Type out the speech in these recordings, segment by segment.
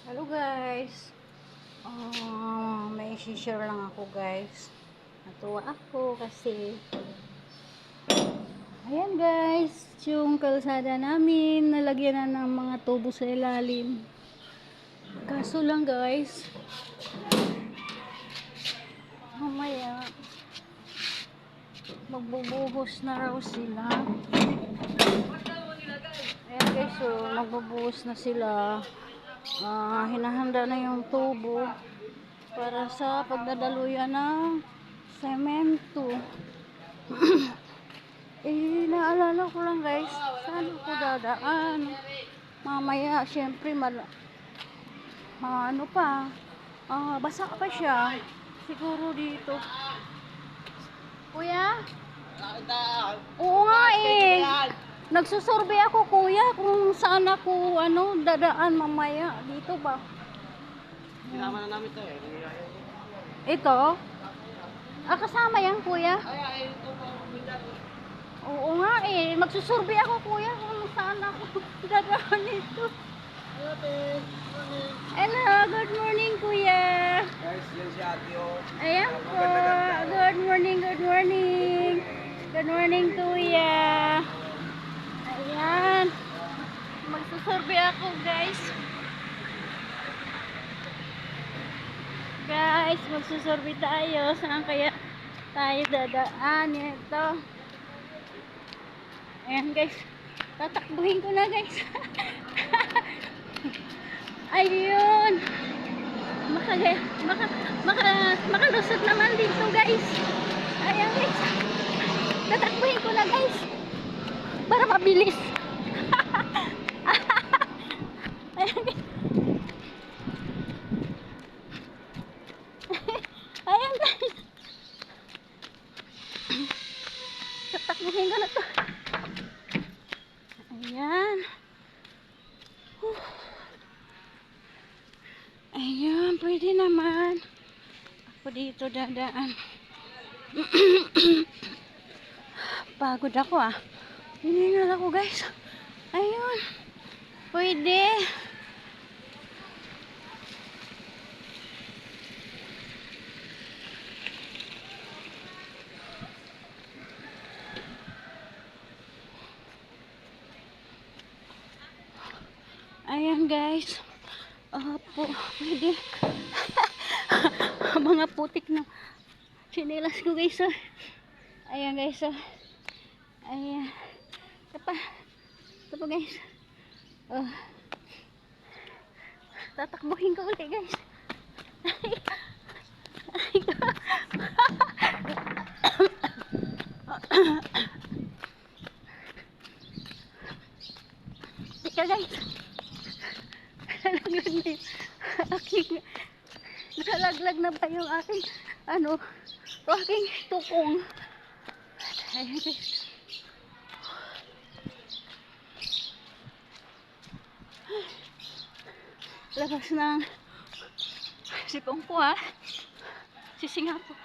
Hello guys. May share lang ako guys. Natuwa ako kasi ayan guys, yung kalsada namin nalagyan na ng mga tubo sa ilalim. Kaso lang guys, mamaya magbubuhos na raw sila. Ayan guys, so magbubuhos na sila. Hinahanda na yung tubo para sa pagdadaluyan ng semento. Naalala ko lang guys, saan ako dadaan? Mamaya, syempre, ano pa, basa pa siya. Siguro dito. Kuya? Oo nga eh. Nagsusurvey ako kuya kung saan ako dadaan mamaya. Dito ba? Sinama na namin to eh. Ito? Kasama yan kuya? Oo nga eh. Magsusurvey ako kuya kung saan ako dadaan dito. Hello, good morning kuya. Guys, yan si Ate O. Ayan po. Good morning, good morning. Good morning kuya. Ayan. Magsusurvey ako guys. Guys, magsusurvey tayo. Saan kaya tayo dadaan? Ito. Ayan guys. Tatakbuhin ko na guys. Ayun. Makalusot naman dito guys. Ayan guys. Tatakbuhin ko na guys. Para mabilis. Ayan guys. Ayan guys. Tatakbuhin ko na to. Ayan. Ayan, pwede naman. Ako dito dadaan. Pagod ako hiningal ako guys. Ayun. Pwede. Ayan guys. Opo, pwede. Mga putik na sinilas ko guys. Ayan guys. Ayan. Ito pa guys. Tatakbuhin ko ulit guys. Tika guys. Nalaglag na ba yung aking aking tukong. Ayan guys. Labas ng sipong ko sisinga po.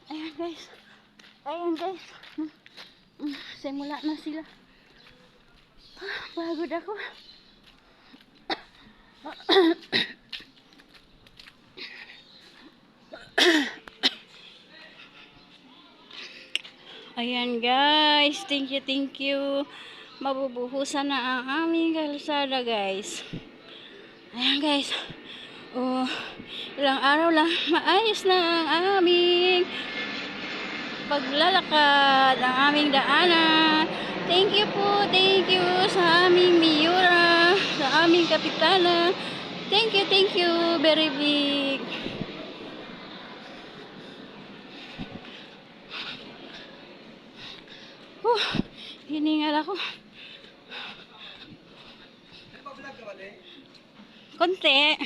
Ayan guys. Ayan guys. Simula na sila. Pagod ako. Ayan guys. Thank you. Mabubuhusan na ang aming kalsada guys. Ayan guys. Ilang araw lang maayos na ang aming paglalakad, ang aming daanan. Thank you sa aming Miyura, sa aming kapitana. Thank you very big. Hiningal ako. Konti.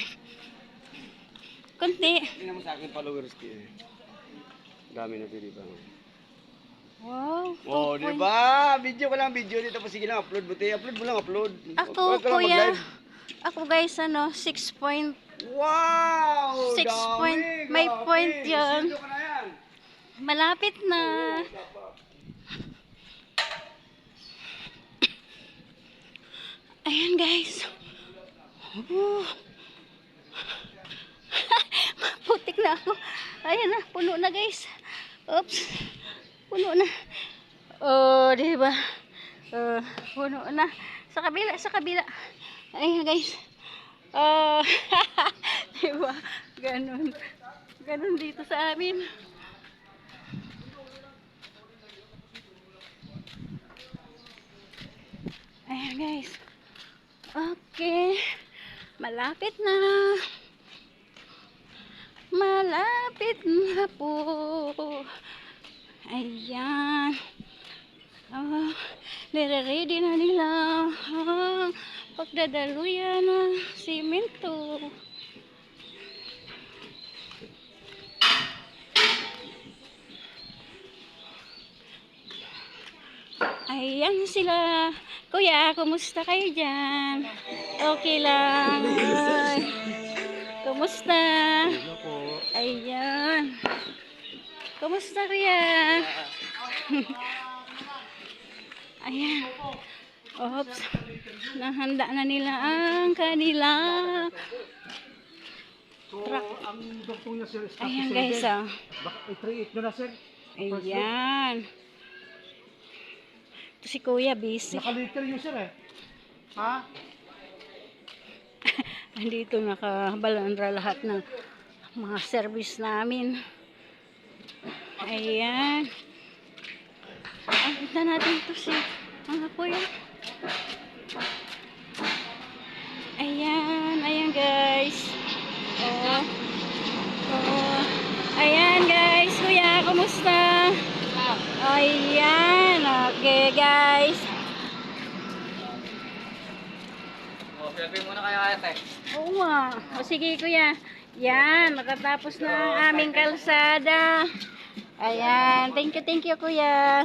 Tingnan mo sa akin followers ko eh. Dami na di ba? Wow. Oh, di ba? Video ko lang video dito pa sige lang upload buti. Upload mo lang upload. Ako kuya. Ako guys 6 point. Wow! 6 point. May point 'yon. Sino ka na yan? Malapit na. Ayan guys. Oh. Putik na ako. Ayan na, puno na guys. Oops. Puno na. Oh, di ba? Puno na. Sa kabila, sa kabila. Ayan guys. Oh, di ba? Ganun. Ganun dito sa amin. Ayan guys. Okay. Malapit na. Malapit na po. Ayan. Oh, nire-ready na nila ang pagdadaluyan ng simento. Ayan sila. Kuya, kumusta kayo dyan? Okay lang. Ay, kumusta? Ayan. Kumusta kuya? Ayan. Oops. Nahanda na nila ang kanila. Truck. Ang doktor niya sir, Ayan guys, ah. baka i-treat nyo na sir. Ayan. Ito si kuya, busy. Nakaliter yun sir eh. Ha? Andito nakabalandra lahat ng mga service namin. Ayan. Punta natin ito si mga kuya. Ayan. Ayan guys. Oh. Oh. Ayan guys. Kuya, kumusta? Ayan. Okay guys. Selfie muna kayo ate. Oo nga. O sige kuya. Yan, nakatapos na ang aming kalsada. Ayan, thank you kuya.